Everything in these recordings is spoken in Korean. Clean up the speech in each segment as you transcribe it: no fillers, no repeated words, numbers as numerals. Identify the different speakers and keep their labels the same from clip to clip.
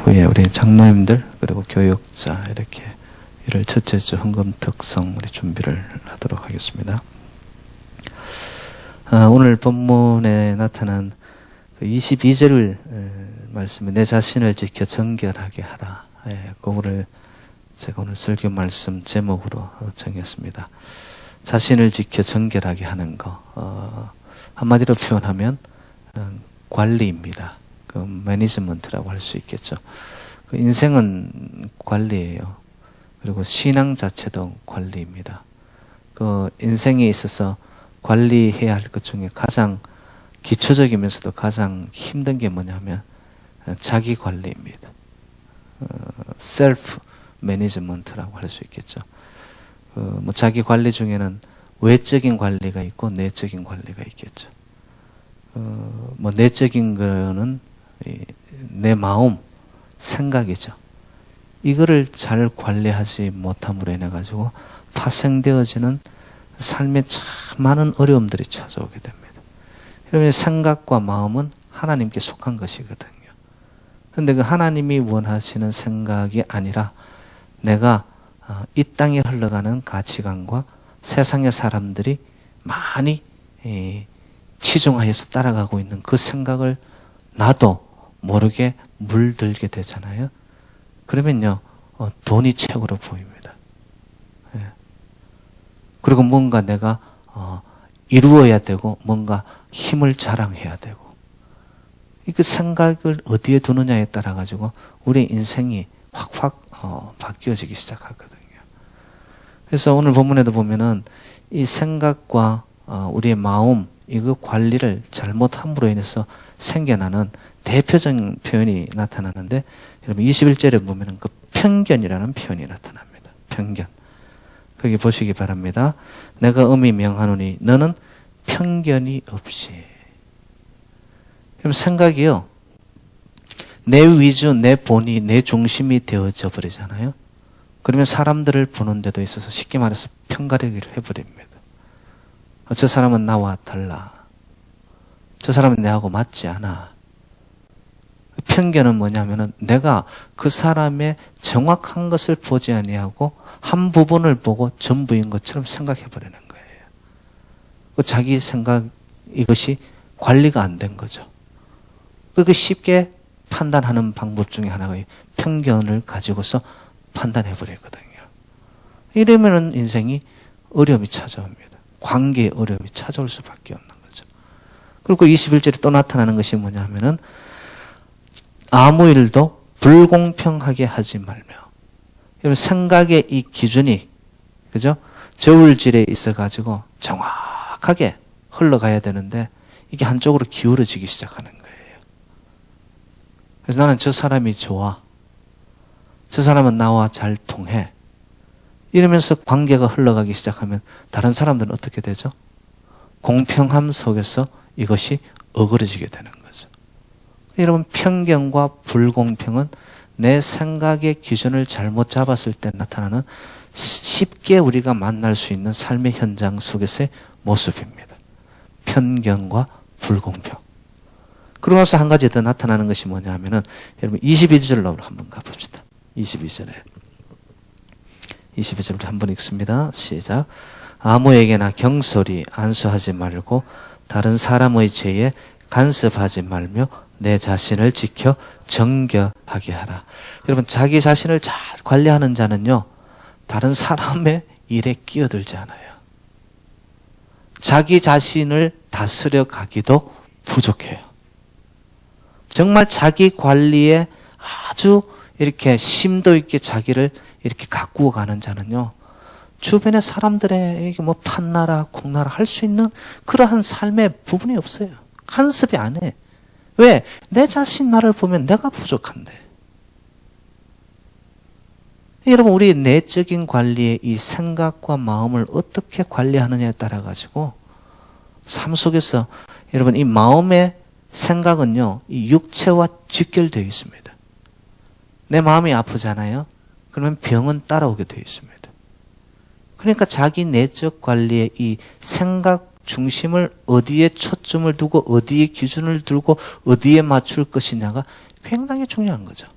Speaker 1: 후에 우리 장로님들 그리고 교역자 이렇게 1월 첫째 주 헌금 특성 우리 준비를 하도록 하겠습니다. 오늘 본문에 나타난 그 22절 말씀에 내 자신을 지켜 정결하게 하라. 그거를 제가 오늘 설교 말씀 제목으로 정했습니다. 자신을 지켜 정결하게 하는 거. 한마디로 표현하면 관리입니다. 그 매니지먼트라고 할 수 있겠죠. 그 인생은 관리예요. 그리고 신앙 자체도 관리입니다. 그 인생에 있어서 관리해야 할 것 중에 가장 기초적이면서도 가장 힘든 게 뭐냐면 자기 관리입니다. 셀프 매니지먼트라고 할 수 있겠죠. 뭐 자기 관리 중에는 외적인 관리가 있고 내적인 관리가 있겠죠. 뭐 내적인 거는 내 마음, 생각이죠. 이거를 잘 관리하지 못함으로 인해 가지고 파생되어지는 삶에 참 많은 어려움들이 찾아오게 됩니다. 여러분의 생각과 마음은 하나님께 속한 것이거든요. 그런데 그 하나님이 원하시는 생각이 아니라 내가 이 땅에 흘러가는 가치관과 세상의 사람들이 많이 치중하여서 따라가고 있는 그 생각을 나도 모르게 물들게 되잖아요. 그러면요, 돈이 최고로 보입니다. 그리고 뭔가 내가 이루어야 되고 뭔가 힘을 자랑해야 되고 그 생각을 어디에 두느냐에 따라 가지고 우리 인생이 확 바뀌어지기 시작하거든요. 그래서 오늘 본문에도 보면은 이 생각과 우리의 마음 이거 관리를 잘못함으로 인해서 생겨나는 대표적인 표현이 나타나는데 여러분 21절에 보면은 그 편견이라는 표현이 나타납니다. 편견. 거기 보시기 바랍니다. 내가 엄히 명하노니 너는 편견이 없이. 그럼 생각이요. 내 위주, 내 본이, 내 중심이 되어져 버리잖아요. 그러면 사람들을 보는 데도 있어서 쉽게 말해서 편가르기를 해버립니다. 저 사람은 나와 달라. 저 사람은 내하고 맞지 않아. 편견은 뭐냐면은 내가 그 사람의 정확한 것을 보지 아니하고 한 부분을 보고 전부인 것처럼 생각해 버리는 거예요. 자기 생각 이것이 관리가 안 된 거죠. 그 쉽게 판단하는 방법 중에 하나가 편견을 가지고서 판단해 버리거든요. 이러면은 인생이 어려움이 찾아옵니다. 관계에 어려움이 찾아올 수밖에 없는 거죠. 그리고 21절에 또 나타나는 것이 뭐냐면은 아무 일도 불공평하게 하지 말며. 여러분 생각의 이 기준이 그죠? 저울질에 있어 가지고 정확하게 흘러가야 되는데 이게 한쪽으로 기울어지기 시작하는 거예요. 그래서 나는 저 사람이 좋아. 저 사람은 나와 잘 통해. 이러면서 관계가 흘러가기 시작하면 다른 사람들은 어떻게 되죠? 공평함 속에서 이것이 어그러지게 되는 거죠. 여러분 편견과 불공평은 내 생각의 기준을 잘못 잡았을 때 나타나는 쉽게 우리가 만날 수 있는 삶의 현장 속에서의 모습입니다. 편견과 불공평. 그러고 나서 한 가지 더 나타나는 것이 뭐냐 하면은 여러분 22절로 한번 가봅시다. 22절에 22절을 한번 읽습니다. 시작. 아무에게나 경솔히 안수하지 말고 다른 사람의 죄에 간섭하지 말며 내 자신을 지켜 정결하게 하라. 여러분 자기 자신을 잘 관리하는 자는요 다른 사람의 일에 끼어들지 않아요. 자기 자신을 다스려 가기도 부족해요. 정말 자기 관리에 아주 이렇게 심도 있게 자기를 이렇게 가꾸어 가는 자는요 주변의 사람들에게 뭐 판나라 콩나라 할 수 있는 그러한 삶의 부분이 없어요. 간섭이 안 해. 왜? 내 자신 나를 보면 내가 부족한데. 여러분 우리 내적인 관리의 이 생각과 마음을 어떻게 관리하느냐에 따라 가지고 삶 속에서 여러분 이 마음의 생각은요 이 육체와 직결되어 있습니다. 내 마음이 아프잖아요. 그러면 병은 따라오게 되어 있습니다. 그러니까 자기 내적 관리의 이 생각 중심을 어디에 초점을 두고 어디에 기준을 두고 어디에 맞출 것이냐가 굉장히 중요한 거죠.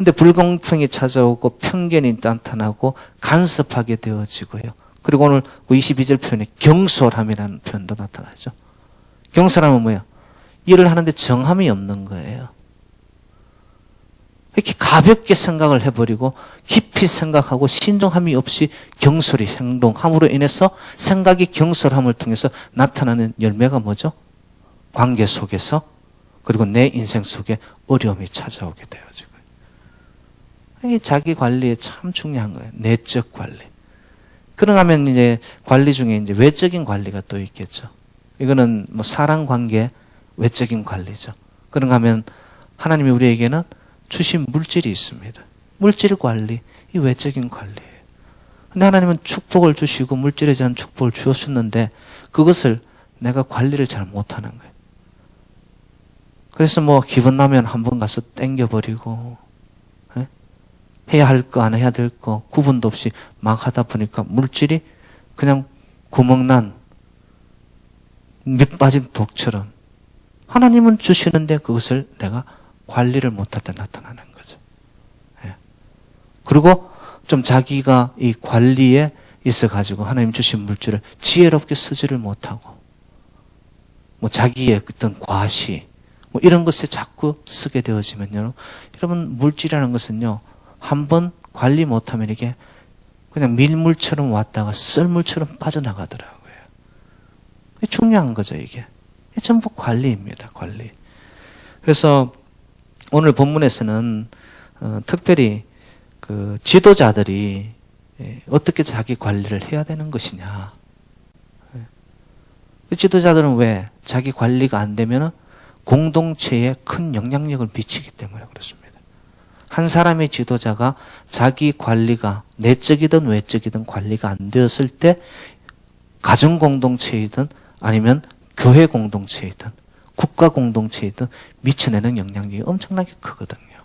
Speaker 1: 근데 불공평이 찾아오고 편견이 나타나고 간섭하게 되어지고요. 그리고 오늘 22절 표현에 경솔함이라는 표현도 나타나죠. 경솔함은 뭐예요? 일을 하는데 정함이 없는 거예요. 이렇게 가볍게 생각을 해버리고 깊이 생각하고 신중함이 없이 경솔히 행동함으로 인해서 생각이 경솔함을 통해서 나타나는 열매가 뭐죠? 관계 속에서 그리고 내 인생 속에 어려움이 찾아오게 되어지고요. 이게 자기 관리에 참 중요한 거예요. 내적 관리. 그런가 하면 이제 관리 중에 이제 외적인 관리가 또 있겠죠. 이거는 뭐 사람 관계 외적인 관리죠. 그런가 하면 하나님이 우리에게는 주신 물질이 있습니다. 물질 관리, 이 외적인 관리예요. 근데 하나님은 축복을 주시고 물질에 대한 축복을 주셨는데 그것을 내가 관리를 잘 못하는 거예요. 그래서 뭐 기분 나면 한번 가서 땡겨버리고 해야 할 거 안 해야 될 거 구분도 없이 막 하다 보니까 물질이 그냥 구멍난 밑 빠진 독처럼 하나님은 주시는데 그것을 내가 관리를 못할 때 나타나는 거죠. 예. 그리고 좀 자기가 이 관리에 있어가지고 하나님 주신 물질을 지혜롭게 쓰지를 못하고 뭐 자기의 어떤 과시 뭐 이런 것에 자꾸 쓰게 되어지면요. 여러분 물질이라는 것은요. 한번 관리 못하면 이게 그냥 밀물처럼 왔다가 썰물처럼 빠져나가더라고요. 중요한 거죠, 이게. 전부 관리입니다, 관리. 그래서 오늘 본문에서는 특별히 그 지도자들이 어떻게 자기 관리를 해야 되는 것이냐. 그 지도자들은 왜 자기 관리가 안 되면 공동체에 큰 영향력을 미치기 때문에 그렇습니다. 한 사람의 지도자가 자기 관리가 내적이든 외적이든 관리가 안 되었을 때 가정 공동체이든 아니면 교회 공동체이든 국가 공동체이든 미쳐내는 영향력이 엄청나게 크거든요.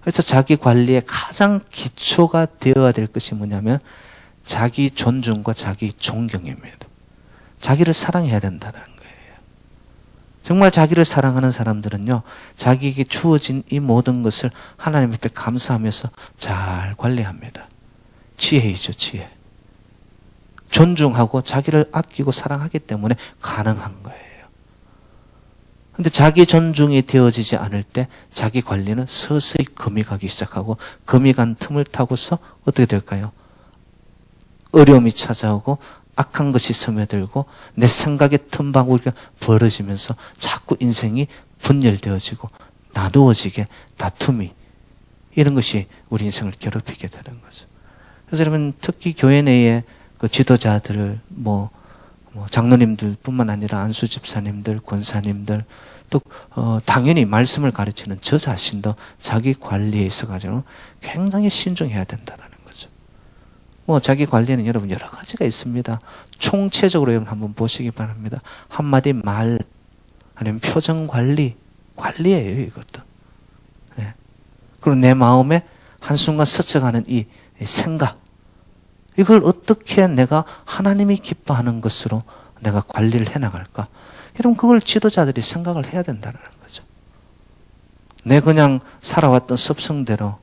Speaker 1: 그래서 자기 관리의 가장 기초가 되어야 될 것이 뭐냐면 자기 존중과 자기 존경입니다. 자기를 사랑해야 된다는 거예요. 정말 자기를 사랑하는 사람들은요, 자기에게 주어진 이 모든 것을 하나님 앞에 감사하면서 잘 관리합니다. 지혜이죠, 지혜. 존중하고 자기를 아끼고 사랑하기 때문에 가능한 거예요. 근데 자기 존중이 되어지지 않을 때 자기 관리는 서서히 금이 가기 시작하고 금이 간 틈을 타고서 어떻게 될까요? 어려움이 찾아오고 악한 것이 스며들고 내 생각의 틈바구니가 벌어지면서 자꾸 인생이 분열되어지고 나누어지게 다툼이 이런 것이 우리 인생을 괴롭히게 되는 거죠. 그래서 여러분 특히 교회 내에 그 지도자들을 장로님들 뿐만 아니라 안수 집사님들, 권사님들 또 당연히 말씀을 가르치는 저 자신도 자기 관리에 있어가지고 굉장히 신중해야 된다는 거죠. 자기 관리는 여러분 여러 가지가 있습니다. 총체적으로 여러분 한번 보시기 바랍니다. 한마디 말 아니면 표정 관리예요, 이것도. 네. 그리고 내 마음에 한순간 스쳐가는 이 생각, 이걸 어떻게 내가 하나님이 기뻐하는 것으로 내가 관리를 해나갈까? 여러분 그걸 지도자들이 생각을 해야 된다는 거죠. 내 그냥 살아왔던 습성대로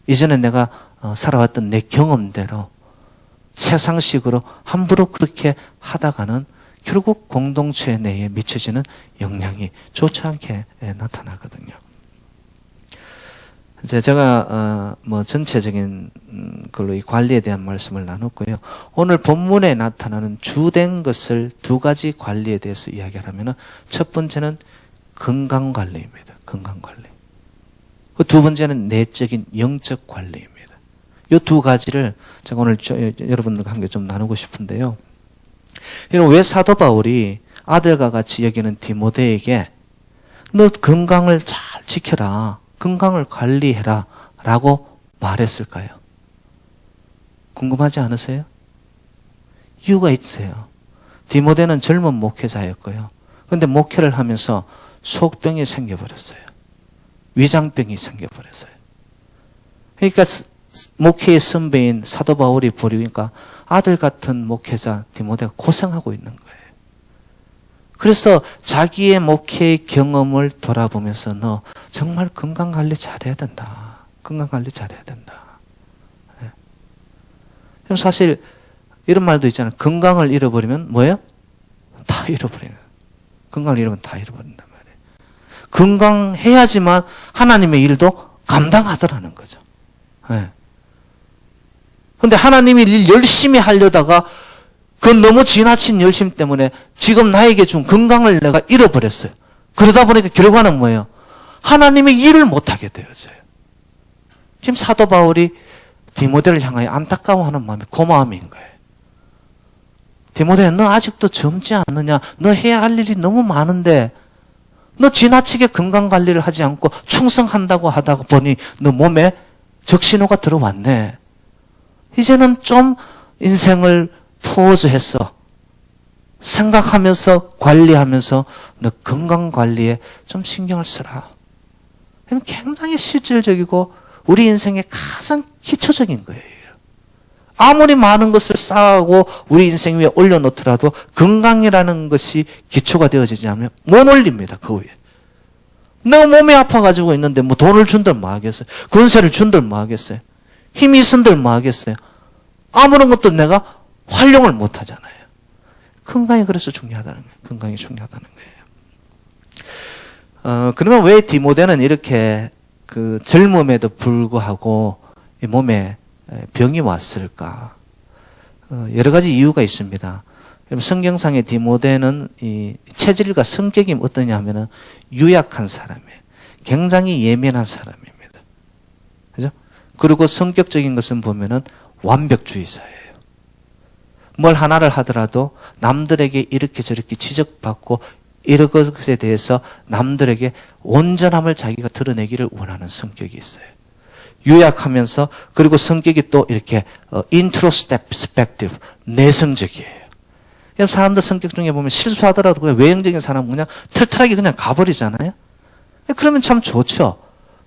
Speaker 1: 이전에 내가 살아왔던 내 경험대로 세상식으로 함부로 그렇게 하다가는 결국 공동체 내에 미쳐지는 영향이 좋지 않게 나타나거든요. 이제 제가 전체적인 걸로 이 관리에 대한 말씀을 나눴고요. 오늘 본문에 나타나는 주된 것을 두 가지 관리에 대해서 이야기를 하면은 첫 번째는 건강 관리입니다. 건강 관리. 그 두 번째는 내적인 영적 관리입니다. 이 두 가지를 제가 오늘 여러분들과 함께 좀 나누고 싶은데요. 여러분 왜 사도 바울이 아들과 같이 여기는 디모데에게 너 건강을 잘 지켜라. 건강을 관리해라 라고 말했을까요? 궁금하지 않으세요? 이유가 있어요. 디모데는 젊은 목회자였고요. 그런데 목회를 하면서 속병이 생겨버렸어요. 위장병이 생겨버렸어요. 그러니까 목회의 선배인 사도 바울이 보니까 아들 같은 목회자 디모데가 고생하고 있는 거예요. 그래서 자기의 목회의 경험을 돌아보면서 너 정말 건강관리 잘해야 된다. 건강관리 잘해야 된다. 네. 사실 이런 말도 있잖아요. 건강을 잃어버리면 뭐예요? 다 잃어버리는. 건강을 잃어버리면 다 잃어버린단 말이에요. 건강해야지만 하나님의 일도 감당하더라는 거죠. 네. 근데 하나님이 일 열심히 하려다가 그 너무 지나친 열심 때문에 지금 나에게 준 건강을 내가 잃어버렸어요. 그러다 보니까 결과는 뭐예요? 하나님의 일을 못하게 되어져요. 지금 사도 바울이 디모데를 향하여 안타까워하는 마음이 그 마음인 거예요. 디모데야, 너 아직도 젊지 않느냐? 너 해야 할 일이 너무 많은데 너 지나치게 건강관리를 하지 않고 충성한다고 하다가 보니 너 몸에 적신호가 들어왔네. 이제는 좀 인생을 포즈해서 생각하면서 관리하면서 너 건강관리에 좀 신경을 쓰라. 굉장히 실질적이고 우리 인생의 가장 기초적인 거예요. 아무리 많은 것을 쌓고 우리 인생 위에 올려놓더라도 건강이라는 것이 기초가 되어지지 않으면 못 올립니다. 그 위에. 너 몸이 아파가지고 있는데 뭐 돈을 준들 뭐 하겠어요? 권세를 준들 뭐 하겠어요? 힘이 있은들 뭐 하겠어요? 아무런 것도 내가 활용을 못 하잖아요. 건강이 그래서 중요하다는 거예요. 건강이 중요하다는 거예요. 그러면 왜 디모데는 이렇게 그 젊음에도 불구하고 이 몸에 병이 왔을까? 여러 가지 이유가 있습니다. 성경상의 디모데는 이 체질과 성격이 어떠냐 하면은 유약한 사람이에요. 굉장히 예민한 사람입니다. 그죠? 그리고 성격적인 것은 보면은 완벽주의자예요. 뭘 하나를 하더라도 남들에게 이렇게 저렇게 지적받고 이런 것에 대해서 남들에게 온전함을 자기가 드러내기를 원하는 성격이 있어요. 유약하면서 그리고 성격이 또 이렇게 introspective, 내성적이에요. 사람들 성격 중에 보면 실수하더라도 그냥 외형적인 사람은 그냥 털털하게 그냥 가버리잖아요. 그러면 참 좋죠.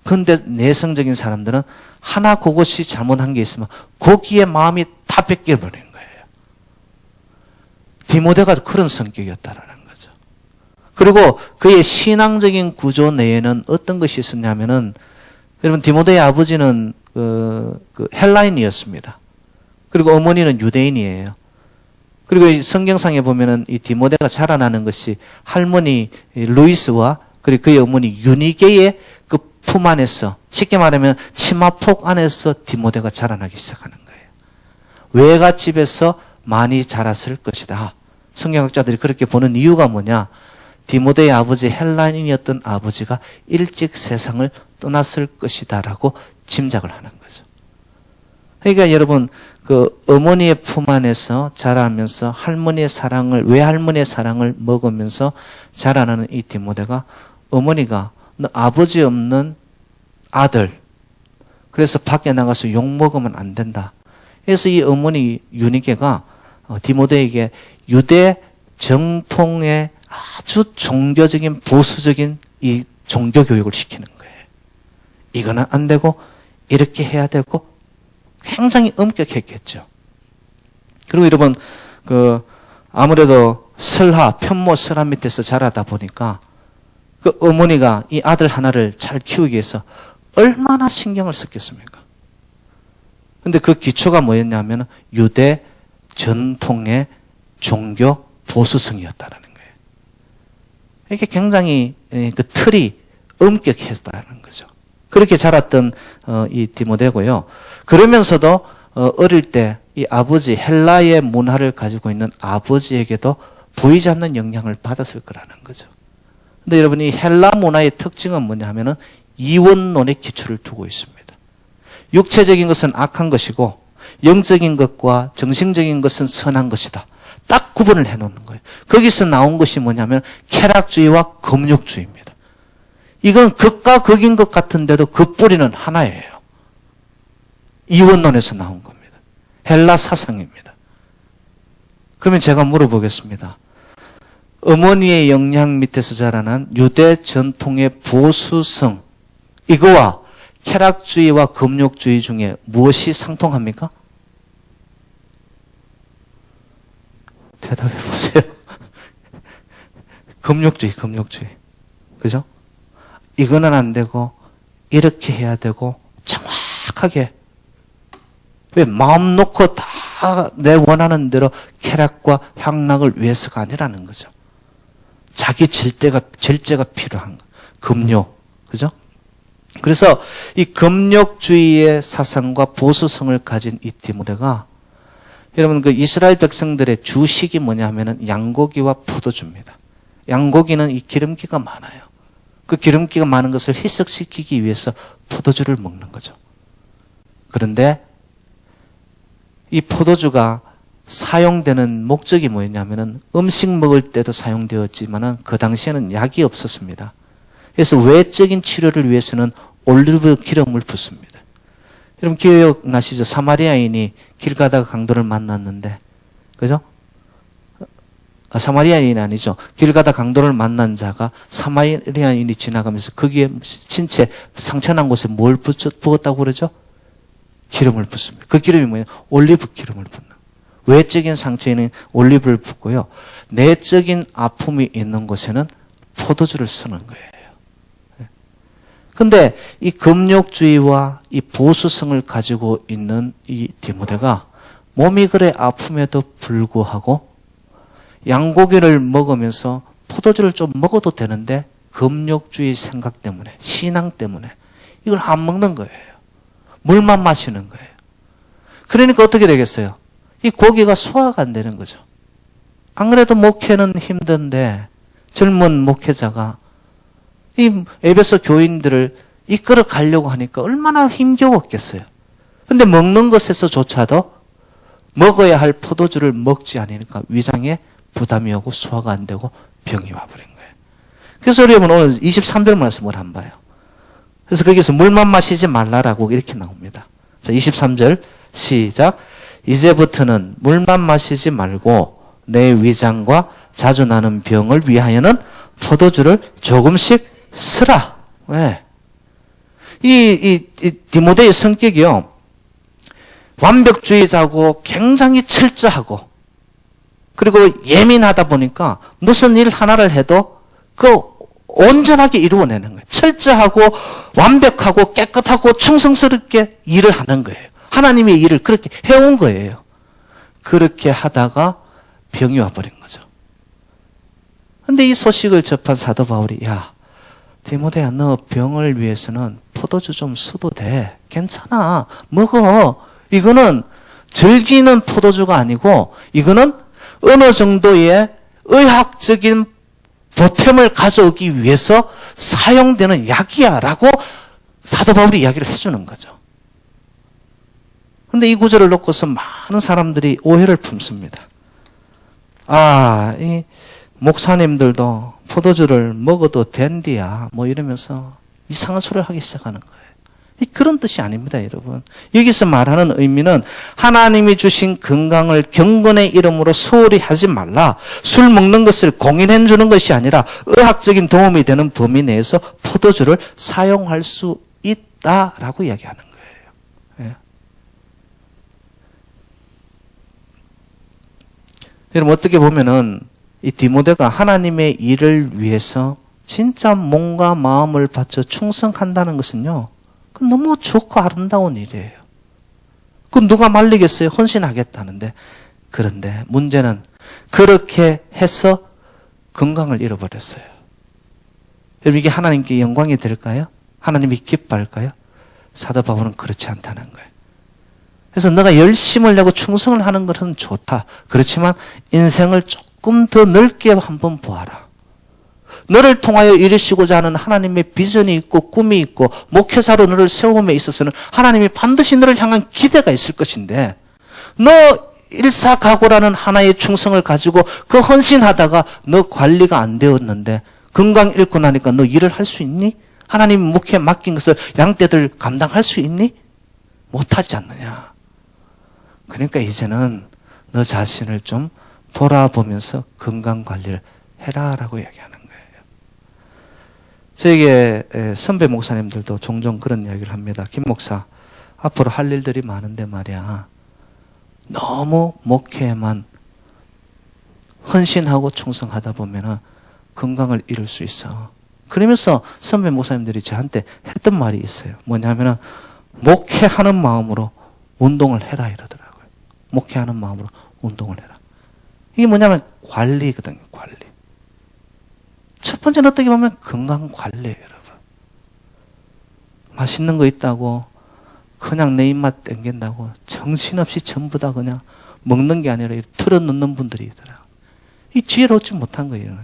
Speaker 1: 그런데 내성적인 사람들은 하나 그것이 잘못한 게 있으면 거기에 마음이 다 뺏겨버리는 거예요. 디모데가 그런 성격이었다라는 거죠. 그리고 그의 신앙적인 구조 내에는 어떤 것이 있었냐면은 여러분 디모데의 아버지는 헬라인이었습니다. 그리고 어머니는 유대인이에요. 그리고 성경상에 보면은 이 디모데가 자라나는 것이 할머니 루이스와 그리고 그의 어머니 유니게의 그 품 안에서 쉽게 말하면 치마폭 안에서 디모데가 자라나기 시작하는 거예요. 외갓집에서 많이 자랐을 것이다. 성경학자들이 그렇게 보는 이유가 뭐냐? 디모데의 아버지 헬라인이었던 아버지가 일찍 세상을 떠났을 것이다라고 짐작을 하는 거죠. 그러니까 여러분 그 어머니의 품 안에서 자라면서 할머니의 사랑을 외할머니의 사랑을 먹으면서 자라나는 이 디모데가 어머니가 너 아버지 없는 아들 그래서 밖에 나가서 욕 먹으면 안 된다. 그래서 이 어머니 유니게가 디모데에게 유대 정통의 아주 종교적인 보수적인 이 종교 교육을 시키는 거예요. 이거는 안 되고 이렇게 해야 되고 굉장히 엄격했겠죠. 그리고 여러분 아무래도 편모 설화 밑에서 자라다 보니까 그 어머니가 이 아들 하나를 잘 키우기 위해서 얼마나 신경을 썼겠습니까? 근데 그 기초가 뭐였냐면 유대 전통의 종교 보수성이었다라는 거예요. 이게 굉장히 그 틀이 엄격했다는 거죠. 그렇게 자랐던 이 디모데고요. 그러면서도 어릴 때 이 아버지 헬라의 문화를 가지고 있는 아버지에게도 보이지 않는 영향을 받았을 거라는 거죠. 근데 여러분 이 헬라 문화의 특징은 뭐냐 하면은 이원론의 기초를 두고 있습니다. 육체적인 것은 악한 것이고 영적인 것과 정신적인 것은 선한 것이다. 딱 구분을 해놓는 거예요. 거기서 나온 것이 뭐냐면 쾌락주의와 금욕주의입니다. 이건 극과 극인 것 같은데도 그 뿌리는 하나예요. 이원론에서 나온 겁니다. 헬라 사상입니다. 그러면 제가 물어보겠습니다. 어머니의 영향 밑에서 자라난 유대 전통의 보수성 이거와 쾌락주의와 금욕주의 중에 무엇이 상통합니까? 대답해 보세요. 금욕주의. 그죠? 이거는 안 되고, 이렇게 해야 되고, 정확하게. 왜? 마음 놓고 다 내 원하는 대로 쾌락과 향락을 위해서가 아니라는 거죠. 자기 절제가 필요한 거. 금욕. 그죠? 그래서 이 금욕주의의 사상과 보수성을 가진 이 디모데가 여러분 그 이스라엘 백성들의 주식이 뭐냐 하면은 양고기와 포도주입니다. 양고기는 이 기름기가 많아요. 그 기름기가 많은 것을 희석시키기 위해서 포도주를 먹는 거죠. 그런데 이 포도주가 사용되는 목적이 뭐였냐면은 음식 먹을 때도 사용되었지만은 그 당시에는 약이 없었습니다. 그래서 외적인 치료를 위해서는 올리브 기름을 붓습니다. 여러분 기억나시죠? 사마리아인이 길 가다가 강도를 만났는데, 그죠? 사마리아인이 아니죠. 길 가다 강도를 만난 자가 사마리아인이 지나가면서 거기에 신체 상처난 곳에 뭘 부었다고 그러죠? 기름을 붓습니다. 그 기름이 뭐냐? 올리브 기름을 붓는. 외적인 상처에는 올리브를 붓고요. 내적인 아픔이 있는 곳에는 포도주를 쓰는 거예요. 근데 이 금욕주의와 이 보수성을 가지고 있는 이 디모데가 몸이 그래 아픔에도 불구하고 양고기를 먹으면서 포도주를 좀 먹어도 되는데 금욕주의 생각 때문에, 신앙 때문에 이걸 안 먹는 거예요. 물만 마시는 거예요. 그러니까 어떻게 되겠어요? 이 고기가 소화가 안 되는 거죠. 안 그래도 목회는 힘든데 젊은 목회자가 이 에베소 교인들을 이끌어 가려고 하니까 얼마나 힘겨웠겠어요. 근데 먹는 것에서조차도 먹어야 할 포도주를 먹지 않으니까 위장에 부담이 오고 소화가 안 되고 병이 와버린 거예요. 그래서 여러분 오늘 23절 말씀을 한번 봐요. 그래서 거기서 물만 마시지 말라라고 이렇게 나옵니다. 자, 23절 시작. 이제부터는 물만 마시지 말고 내 위장과 자주 나는 병을 위하여는 포도주를 조금씩 쓰라. 왜? 이 디모데의 성격이요. 완벽주의자고 굉장히 철저하고 그리고 예민하다 보니까 무슨 일 하나를 해도 온전하게 이루어내는 거예요. 철저하고 완벽하고 깨끗하고 충성스럽게 일을 하는 거예요. 하나님의 일을 그렇게 해온 거예요. 그렇게 하다가 병이 와버린 거죠. 근데 이 소식을 접한 사도 바울이 야 디모데야 너 병을 위해서는 포도주 좀 써도 돼. 괜찮아. 먹어. 이거는 즐기는 포도주가 아니고 이거는 어느 정도의 의학적인 보탬을 가져오기 위해서 사용되는 약이야 라고 사도 바울이 이야기를 해주는 거죠. 그런데 이 구절을 놓고서 많은 사람들이 오해를 품습니다. 이 목사님들도 포도주를 먹어도 된디야 뭐 이러면서 이상한 소리를 하기 시작하는 거예요. 그런 뜻이 아닙니다, 여러분. 여기서 말하는 의미는 하나님이 주신 건강을 경건의 이름으로 소홀히 하지 말라. 술 먹는 것을 공인해 주는 것이 아니라 의학적인 도움이 되는 범위 내에서 포도주를 사용할 수 있다라고 이야기하는 거예요. 예. 여러분 어떻게 보면은 이 디모데가 하나님의 일을 위해서 진짜 몸과 마음을 바쳐 충성한다는 것은요. 너무 좋고 아름다운 일이에요. 그럼 누가 말리겠어요? 헌신하겠다는데. 그런데 문제는 그렇게 해서 건강을 잃어버렸어요. 여러분 이게 하나님께 영광이 될까요? 하나님이 기뻐할까요? 사도 바울은 그렇지 않다는 거예요. 그래서 너가 열심을 내고 충성을 하는 것은 좋다. 그렇지만 인생을 조금 더 넓게 한번 보아라. 너를 통하여 이루시고자 하는 하나님의 비전이 있고 꿈이 있고 목회자로 너를 세움에 있어서는 하나님이 반드시 너를 향한 기대가 있을 것인데 너 일사각오라는 하나의 충성을 가지고 그 헌신하다가 너 관리가 안 되었는데 건강 잃고 나니까 너 일을 할 수 있니? 하나님 목회에 맡긴 것을 양떼들 감당할 수 있니? 못하지 않느냐. 그러니까 이제는 너 자신을 좀 돌아보면서 건강 관리를 해라라고 이야기하는 거예요. 저에게 선배 목사님들도 종종 그런 이야기를 합니다. 김 목사, 앞으로 할 일들이 많은데 말이야. 너무 목회에만 헌신하고 충성하다 보면은 건강을 잃을 수 있어. 그러면서 선배 목사님들이 저한테 했던 말이 있어요. 뭐냐면은 목회하는 마음으로 운동을 해라 이러더라고요. 목회하는 마음으로 운동을 해라. 이게 뭐냐면 관리거든요. 관리. 첫 번째는 어떻게 보면 건강 관리예요, 여러분. 맛있는 거 있다고 그냥 내 입맛 땡긴다고 정신없이 전부 다 그냥 먹는 게 아니라 틀어놓는 분들이 있더라고요. 이 지혜를 얻지 못한 거예요.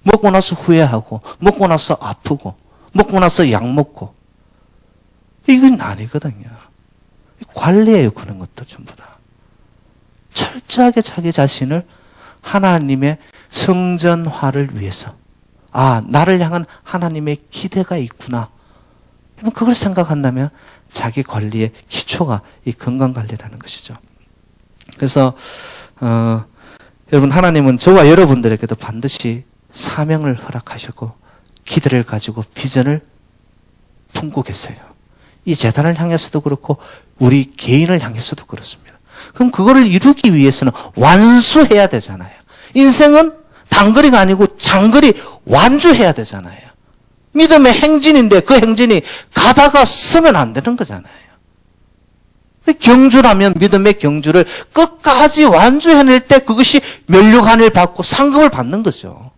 Speaker 1: 먹고 나서 후회하고 먹고 나서 아프고 먹고 나서 약 먹고 이건 아니거든요. 관리예요. 그런 것도 전부 다. 철저하게 자기 자신을 하나님의 성전화를 위해서 나를 향한 하나님의 기대가 있구나. 그걸 생각한다면 자기 관리의 기초가 이 건강관리라는 것이죠. 그래서 여러분 하나님은 저와 여러분들에게도 반드시 사명을 허락하셨고 기대를 가지고 비전을 품고 계세요. 이 재단을 향해서도 그렇고 우리 개인을 향해서도 그렇습니다. 그럼 그거를 이루기 위해서는 완수해야 되잖아요. 인생은 단거리가 아니고 장거리 완주해야 되잖아요. 믿음의 행진인데 그 행진이 가다가 서면 안 되는 거잖아요. 경주라면 믿음의 경주를 끝까지 완주해낼 때 그것이 면류관을 받고 상급을 받는 거죠.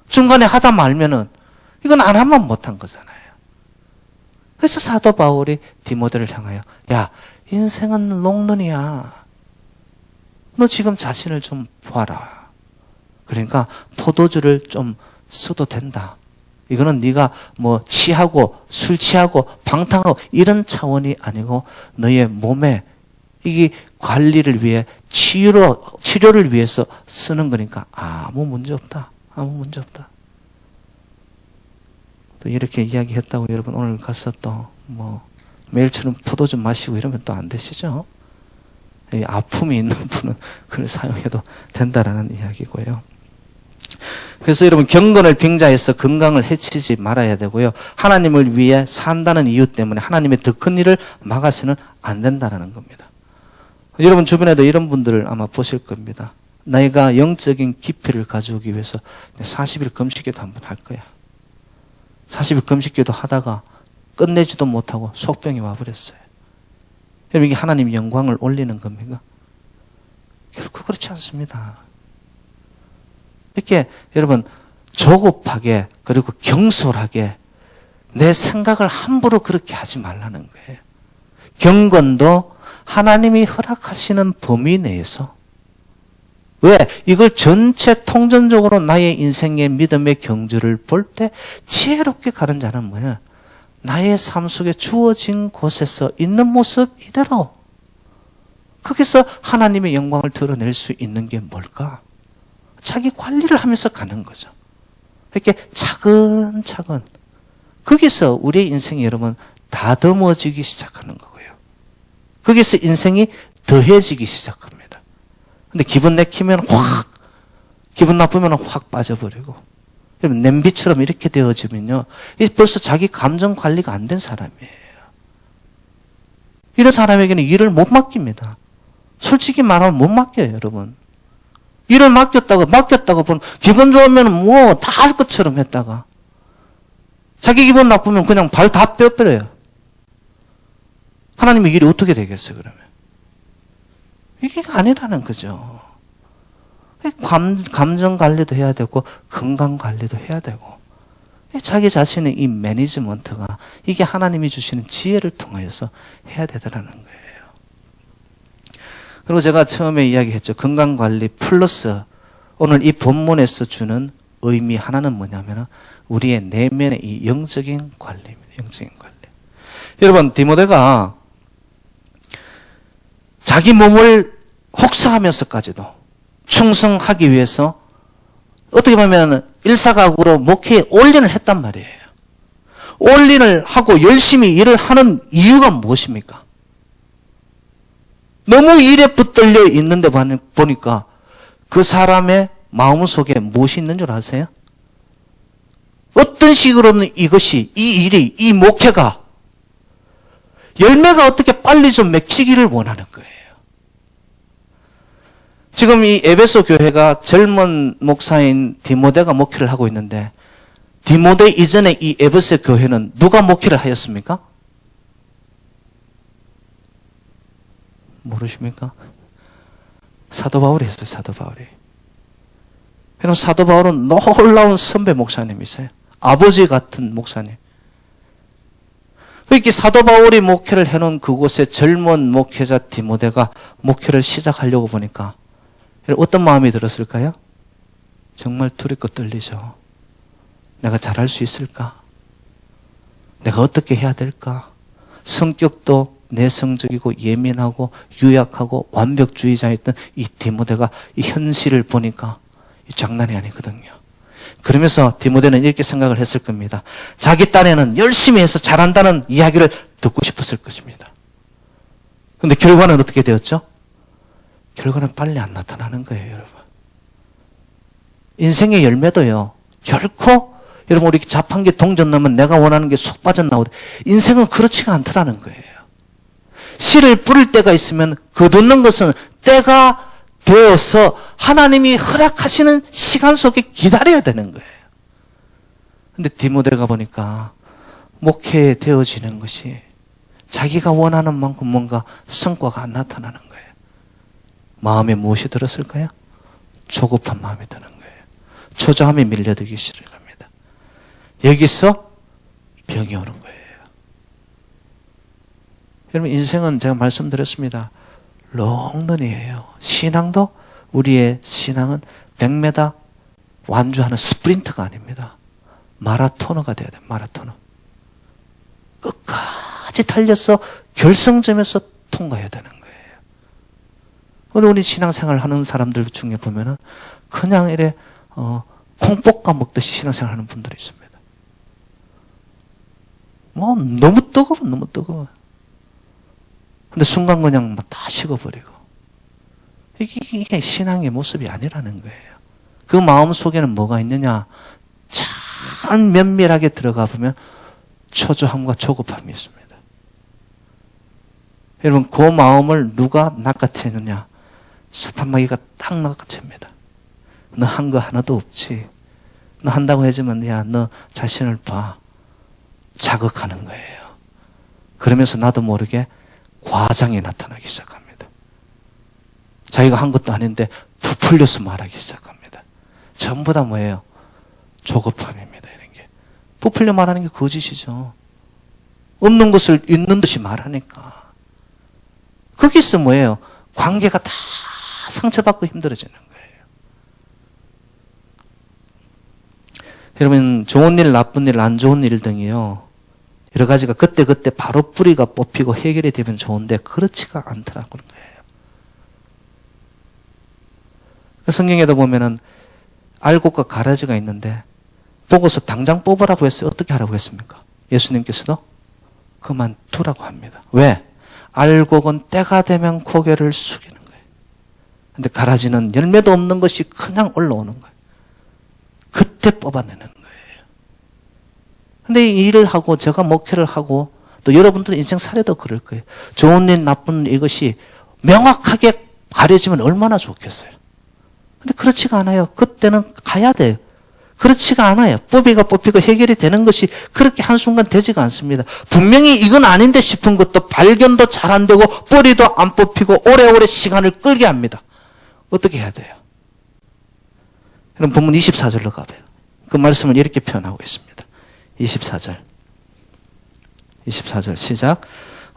Speaker 1: 중간에 하다 말면은 이건 안 하면 못한 거잖아요. 그래서 사도 바울이 디모데를 향하여 야, 인생은 롱런이야. 너 지금 자신을 좀 보아라. 그러니까 포도주를 좀 써도 된다. 이거는 네가 뭐 취하고 술 취하고 방탕하고 이런 차원이 아니고 너의 몸에 이게 관리를 위해 치료를 위해서 쓰는 거니까 아무 문제 없다. 아무 문제 없다. 또 이렇게 이야기했다고 여러분 오늘 가서 또 뭐 매일처럼 포도주 마시고 이러면 또 안 되시죠? 아픔이 있는 분은 그걸 사용해도 된다라는 이야기고요. 그래서 여러분 경건을 빙자해서 건강을 해치지 말아야 되고요. 하나님을 위해 산다는 이유 때문에 하나님의 더 큰 일을 막아서는 안 된다는 겁니다. 여러분 주변에도 이런 분들을 아마 보실 겁니다. 내가 영적인 깊이를 가져오기 위해서 40일 금식기도 한번 할 거야. 40일 금식기도 하다가 끝내지도 못하고 속병이 와버렸어요. 여러분 이게 하나님 영광을 올리는 겁니까? 결코 그렇지 않습니다. 이렇게 여러분 조급하게 그리고 경솔하게 내 생각을 함부로 그렇게 하지 말라는 거예요. 경건도 하나님이 허락하시는 범위 내에서 왜? 이걸 전체 통전적으로 나의 인생의 믿음의 경주를 볼 때 지혜롭게 가는 자는 뭐냐? 나의 삶 속에 주어진 곳에서 있는 모습 이대로 거기서 하나님의 영광을 드러낼 수 있는 게 뭘까? 자기 관리를 하면서 가는 거죠. 이렇게 차근차근 거기서 우리의 인생이 여러분 다듬어지기 시작하는 거고요. 거기서 인생이 더해지기 시작합니다. 근데 기분 내키면 확, 기분 나쁘면 확 빠져버리고 여러분 냄비처럼 이렇게 되어지면요 벌써 자기 감정 관리가 안 된 사람이에요. 이런 사람에게는 일을 못 맡깁니다. 솔직히 말하면 못 맡겨요, 여러분. 일을 맡겼다고 보면 기분 좋으면 뭐 다 할 것처럼 했다가 자기 기분 나쁘면 그냥 발 다 빼버려요. 하나님의 일이 어떻게 되겠어요, 그러면? 이게 아니라는 거죠. 감정 관리도 해야 되고 건강 관리도 해야 되고 자기 자신의 이 매니지먼트가 이게 하나님이 주시는 지혜를 통하여서 해야 되더라는 거예요. 그리고 제가 처음에 이야기했죠. 건강 관리 플러스 오늘 이 본문에서 주는 의미 하나는 뭐냐면 우리의 내면의 이 영적인 관리입니다. 영적인 관리. 여러분 디모데가 자기 몸을 혹사하면서까지도 충성하기 위해서 어떻게 보면 일사각오로 목회에 올인을 했단 말이에요. 올인을 하고 열심히 일을 하는 이유가 무엇입니까? 너무 일에 붙들려 있는데 보니까 그 사람의 마음속에 무엇이 있는 줄 아세요? 어떤 식으로는 이것이, 이 일이, 이 목회가 열매가 어떻게 빨리 좀 맺히기를 원하는 거예요. 지금 이 에베소 교회가 젊은 목사인 디모데가 목회를 하고 있는데 디모데 이전에 이 에베소 교회는 누가 목회를 하였습니까? 모르십니까? 사도 바울이 했어요. 사도 바울이. 여러분 사도 바울은 놀라운 선배 목사님이세요. 아버지 같은 목사님. 이렇게 사도 바울이 목회를 해놓은 그곳에 젊은 목회자 디모데가 목회를 시작하려고 보니까 어떤 마음이 들었을까요? 정말 두렵고 떨리죠. 내가 잘할 수 있을까? 내가 어떻게 해야 될까? 성격도 내성적이고 예민하고 유약하고 완벽주의자였던 이 디모데가 이 현실을 보니까 장난이 아니거든요. 그러면서 디모데는 이렇게 생각을 했을 겁니다. 자기 딴에는 열심히 해서 잘한다는 이야기를 듣고 싶었을 것입니다. 그런데 결과는 어떻게 되었죠? 결과는 빨리 안 나타나는 거예요, 여러분. 인생의 열매도요, 결코 여러분 우리 자판기 동전 넣으면 내가 원하는 게 쏙 빠져나오듯 인생은 그렇지가 않더라는 거예요. 씨를 뿌릴 때가 있으면 거두는 것은 때가 되어서 하나님이 허락하시는 시간 속에 기다려야 되는 거예요. 근데 디모데가 보니까 목회에 되어지는 것이 자기가 원하는 만큼 뭔가 성과가 안 나타나는 거예요. 마음에 무엇이 들었을까요? 조급한 마음이 드는 거예요. 초조함이 밀려들기 시작합니다. 여기서 병이 오는 거예요. 여러분 인생은 제가 말씀드렸습니다. 롱런이에요. 신앙도 우리의 신앙은 100m 완주하는 스프린트가 아닙니다. 마라토너가 돼야 돼요. 마라토너. 끝까지 달려서 결승점에서 통과해야 되는 거예요. 오늘 우리 신앙생활 하는 사람들 중에 보면은 그냥 이래 콩볶아 먹듯이 신앙생활 하는 분들이 있습니다. 뭐 너무 뜨거워. 너무 뜨거워. 근데 순간 그냥 다 식어버리고. 이게 신앙의 모습이 아니라는 거예요. 그 마음 속에는 뭐가 있느냐? 잘 면밀하게 들어가 보면 초조함과 조급함이 있습니다. 여러분 그 마음을 누가 낚아채느냐? 사탄마귀가 딱 낚아챕니다. 너 한 거 하나도 없지. 너 한다고 해주면 야, 너 자신을 봐. 자극하는 거예요. 그러면서 나도 모르게 과장이 나타나기 시작합니다. 자기가 한 것도 아닌데 부풀려서 말하기 시작합니다. 전부 다 뭐예요? 조급함입니다. 이런 게. 부풀려 말하는 게 거짓이죠. 없는 것을 있는 듯이 말하니까. 거기서 뭐예요? 관계가 다 상처받고 힘들어지는 거예요. 여러분 좋은 일, 나쁜 일, 안 좋은 일 등이요. 여러 가지가 그때그때 바로 뿌리가 뽑히고 해결이 되면 좋은데 그렇지가 않더라고요. 성경에도 보면은 알곡과 가라지가 있는데 보고서 당장 뽑으라고 했어요. 어떻게 하라고 했습니까? 예수님께서도 그만두라고 합니다. 왜? 알곡은 때가 되면 고개를 숙이는 거예요. 근데 가라지는 열매도 없는 것이 그냥 올라오는 거예요. 그때 뽑아내는 거예요. 근데 이 일을 하고 제가 목회를 하고 또 여러분들 인생 사례도 그럴 거예요. 좋은 일, 나쁜 일 이것이 명확하게 가려지면 얼마나 좋겠어요. 근데 그렇지가 않아요. 그때는 가야 돼요. 그렇지가 않아요. 뽑히고 해결이 되는 것이 그렇게 한순간 되지가 않습니다. 분명히 이건 아닌데 싶은 것도 발견도 잘 안 되고 뿌리도 안 뽑히고 오래오래 시간을 끌게 합니다. 어떻게 해야 돼요? 그럼 본문 24절로 가봐요. 그 말씀을 이렇게 표현하고 있습니다. 24절 시작.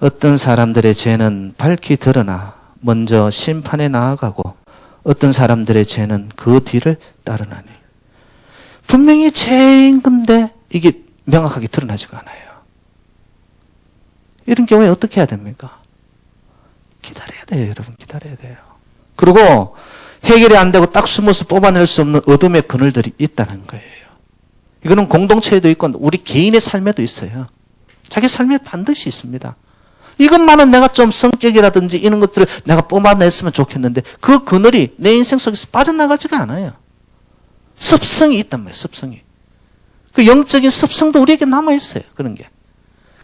Speaker 1: 어떤 사람들의 죄는 밝히 드러나 먼저 심판에 나아가고 어떤 사람들의 죄는 그 뒤를 따르나니. 분명히 죄인 건데 이게 명확하게 드러나지가 않아요. 이런 경우에 어떻게 해야 됩니까? 기다려야 돼요. 여러분 기다려야 돼요. 그리고 해결이 안 되고 딱 숨어서 뽑아낼 수 없는 어둠의 그늘들이 있다는 거예요. 이거는 공동체에도 있고 우리 개인의 삶에도 있어요. 자기 삶에 반드시 있습니다. 이것만은 내가 좀 성격이라든지 이런 것들을 내가 뽑아냈으면 좋겠는데 그 그늘이 내 인생 속에서 빠져나가지가 않아요. 습성이 있단 말이에요. 습성이. 그 영적인 습성도 우리에게 남아있어요. 그런 게.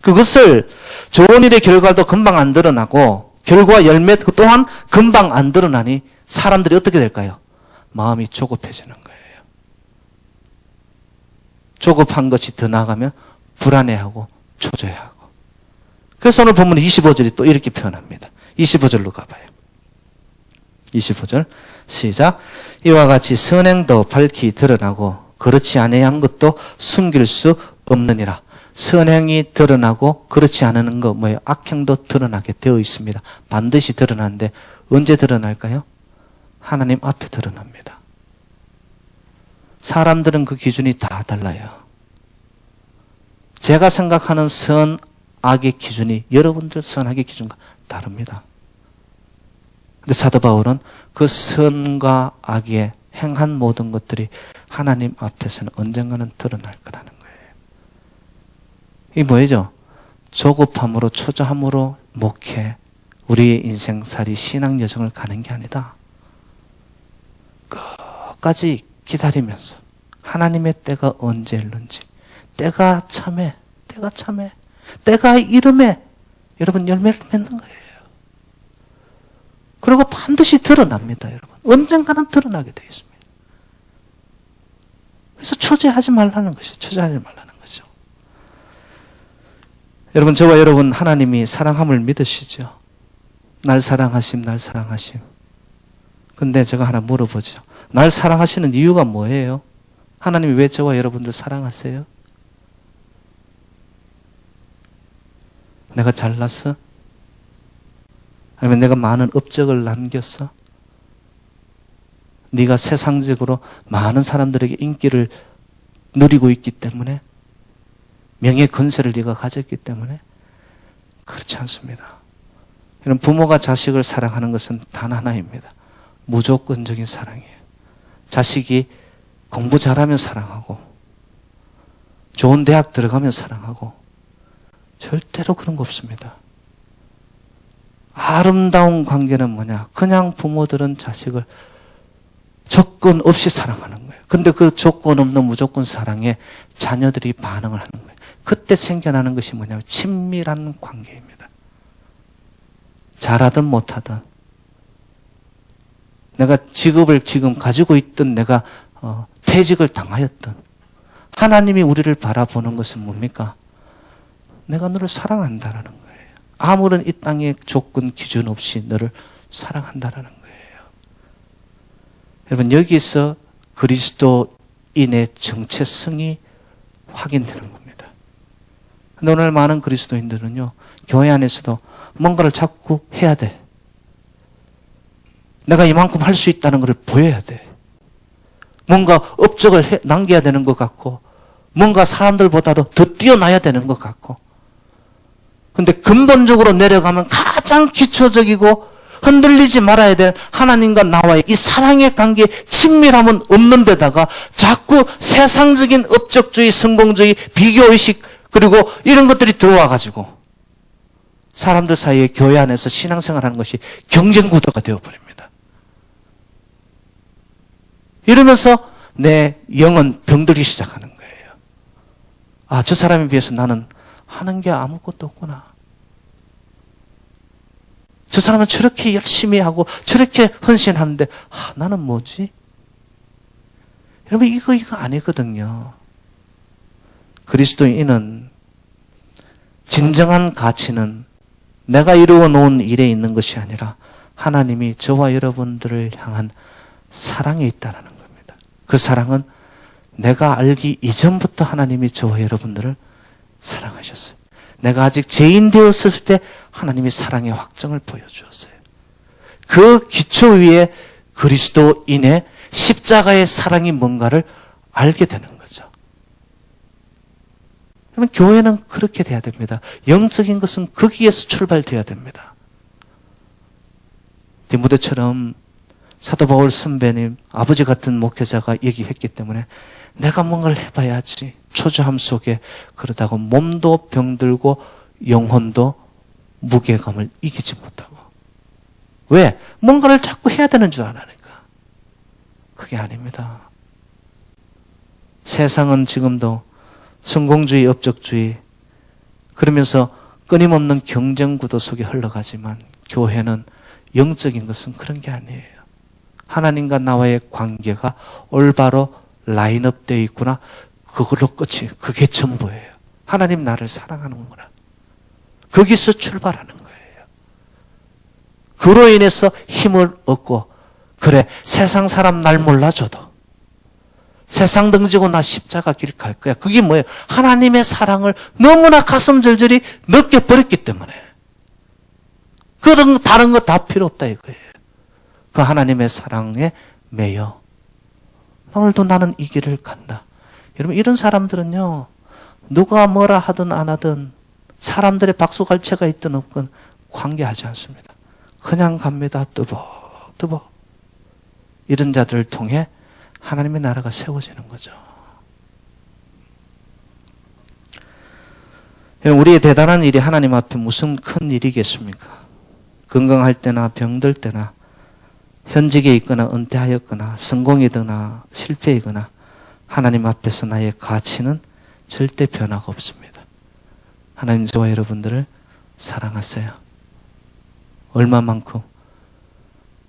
Speaker 1: 그것을 좋은 일의 결과도 금방 안 드러나고 결과 열매 또한 금방 안 드러나니 사람들이 어떻게 될까요? 마음이 조급해지는 거예요. 조급한 것이 더 나아가면 불안해하고 초조해하고. 그래서 오늘 본문 25절이 또 이렇게 표현합니다. 25절로 가봐요. 25절 시작. 이와 같이 선행도 밝히 드러나고 그렇지 아니한 것도 숨길 수 없느니라. 선행이 드러나고 그렇지 않은 거 뭐예요? 악행도 드러나게 되어 있습니다. 반드시 드러나는데 언제 드러날까요? 하나님 앞에 드러납니다. 사람들은 그 기준이 다 달라요. 제가 생각하는 선, 악의 기준이 여러분들 선악의 기준과 다릅니다. 근데 사도 바울은 그 선과 악의 행한 모든 것들이 하나님 앞에서는 언젠가는 드러날 거라는 거예요. 이게 뭐죠? 조급함으로 초조함으로 목회, 우리의 인생살이 신앙 여정을 가는 게 아니다. 끝까지 기다리면서 하나님의 때가 언제 있는지, 때가 참해, 때가 이름에 여러분 열매를 맺는 거예요. 그리고 반드시 드러납니다, 여러분. 언젠가는 드러나게 되어 있습니다. 그래서 초조하지 말라는 것이죠. 초조하지 말라는 거죠. 여러분, 저와 여러분 하나님이 사랑함을 믿으시죠? 날 사랑하심, 날 사랑하심. 근데 제가 하나 물어보죠. 날 사랑하시는 이유가 뭐예요? 하나님이 왜 저와 여러분들 사랑하세요? 내가 잘났어? 아니면 내가 많은 업적을 남겼어? 네가 세상적으로 많은 사람들에게 인기를 누리고 있기 때문에? 명예 건세를 네가 가졌기 때문에? 그렇지 않습니다. 여러분, 부모가 자식을 사랑하는 것은 단 하나입니다. 무조건적인 사랑이에요. 자식이 공부 잘하면 사랑하고 좋은 대학 들어가면 사랑하고 절대로 그런 거 없습니다. 아름다운 관계는 뭐냐? 그냥 부모들은 자식을 조건 없이 사랑하는 거예요. 근데 그 조건 없는 무조건 사랑에 자녀들이 반응을 하는 거예요. 그때 생겨나는 것이 뭐냐면 친밀한 관계입니다. 잘하든 못하든 내가 직업을 지금 가지고 있든 내가 퇴직을 당하였든 하나님이 우리를 바라보는 것은 뭡니까? 내가 너를 사랑한다라는 거예요. 아무런 이 땅의 조건 기준 없이 너를 사랑한다라는 거예요. 여러분, 여기서 그리스도인의 정체성이 확인되는 겁니다. 근데 오늘 많은 그리스도인들은요, 교회 안에서도 뭔가를 자꾸 해야 돼. 내가 이만큼 할 수 있다는 것을 보여야 돼. 뭔가 업적을 남겨야 되는 것 같고, 뭔가 사람들보다도 더 뛰어나야 되는 것 같고, 근데 근본적으로 내려가면 가장 기초적이고 흔들리지 말아야 될 하나님과 나와의 이 사랑의 관계, 친밀함은 없는 데다가 자꾸 세상적인 업적주의, 성공주의, 비교의식, 그리고 이런 것들이 들어와가지고 사람들 사이에 교회 안에서 신앙생활하는 것이 경쟁구도가 되어버립니다. 이러면서 내 영은 병들기 시작하는 거예요. 아, 저 사람에 비해서 나는 하는 게 아무것도 없구나. 저 사람은 저렇게 열심히 하고 저렇게 헌신하는데 나는 뭐지? 여러분, 이거 아니거든요. 그리스도인은 진정한 가치는 내가 이루어 놓은 일에 있는 것이 아니라 하나님이 저와 여러분들을 향한 사랑에 있다는 겁니다. 그 사랑은 내가 알기 이전부터 하나님이 저와 여러분들을 사랑하셨어요. 내가 아직 죄인 되었을 때 하나님이 사랑의 확정을 보여주었어요. 그 기초 위에 그리스도인의 십자가의 사랑이 뭔가를 알게 되는 거죠. 그러면 교회는 그렇게 돼야 됩니다. 영적인 것은 거기에서 출발돼야 됩니다. 디모데처럼 사도 바울 선배님, 아버지 같은 목회자가 얘기했기 때문에 내가 뭔가를 해봐야지. 초조함 속에 그러다가 몸도 병들고 영혼도 무게감을 이기지 못하고. 왜? 뭔가를 자꾸 해야 되는 줄 아니까. 그게 아닙니다. 세상은 지금도 성공주의, 업적주의, 그러면서 끊임없는 경쟁구도 속에 흘러가지만 교회는 영적인 것은 그런 게 아니에요. 하나님과 나와의 관계가 올바로 라인업 되어 있구나. 그걸로 끝이, 그게 전부예요. 하나님 나를 사랑하는구나. 거기서 출발하는 거예요. 그로 인해서 힘을 얻고, 그래, 세상 사람 날 몰라줘도 세상 등지고 나 십자가 길 갈 거야. 그게 뭐예요? 하나님의 사랑을 너무나 가슴 절절히 느껴버렸기 때문에. 그런 다른 거 다 필요 없다 이거예요. 그 하나님의 사랑에 매여 오늘도 나는 이 길을 간다. 여러분, 이런 사람들은요, 누가 뭐라 하든 안 하든 사람들의 박수갈채가 있든 없든 관계하지 않습니다. 그냥 갑니다. 뜨벅뜨벅. 이런 자들을 통해 하나님의 나라가 세워지는 거죠. 우리의 대단한 일이 하나님 앞에 무슨 큰 일이겠습니까? 건강할 때나 병들 때나 현직에 있거나 은퇴하였거나 성공이거나 실패이거나 하나님 앞에서 나의 가치는 절대 변화가 없습니다. 하나님 저와 여러분들을 사랑하세요. 얼마만큼?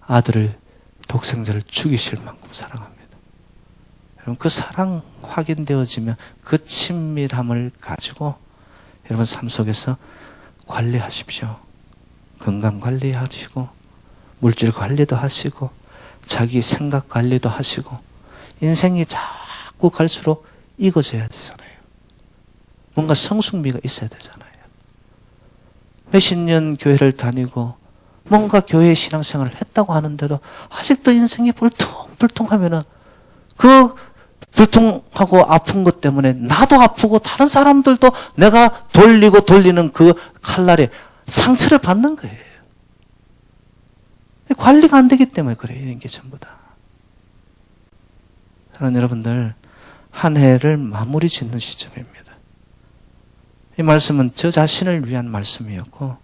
Speaker 1: 아들을, 독생자를 죽이실 만큼 사랑합니다. 여러분, 그 사랑 확인되어지면 그 친밀함을 가지고 여러분 삶 속에서 관리하십시오. 건강 관리하시고 물질 관리도 하시고 자기 생각 관리도 하시고 인생이 자꾸 갈수록 익어져야 되잖아요. 뭔가 성숙미가 있어야 되잖아요. 몇십 년 교회를 다니고 뭔가 교회 신앙생활을 했다고 하는데도 아직도 인생이 불통불통하면은 그 불통하고 아픈 것 때문에 나도 아프고 다른 사람들도 내가 돌리는 그 칼날에 상처를 받는 거예요. 관리가 안 되기 때문에 그래요. 이런 게 전부 다. 사랑하는 여러분들, 한 해를 마무리 짓는 시점입니다. 이 말씀은 저 자신을 위한 말씀이었고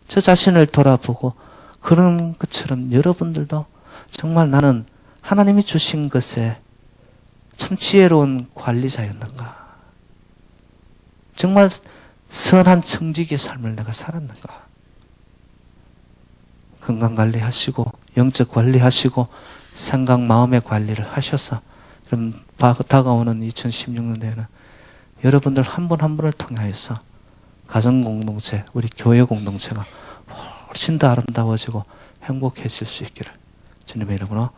Speaker 1: 저 자신을 돌아보고 그런 것처럼 여러분들도 정말 나는 하나님이 주신 것에 참 지혜로운 관리자였는가? 정말 선한 청지기의 삶을 내가 살았는가? 건강관리하시고 영적 관리하시고 생각 마음의 관리를 하셔서 그럼 다가오는 2016년도에는 여러분들 한 분 한 분을 통하여서 가정공동체, 우리 교회 공동체가 훨씬 더 아름다워지고 행복해질 수 있기를 주님의 이름으로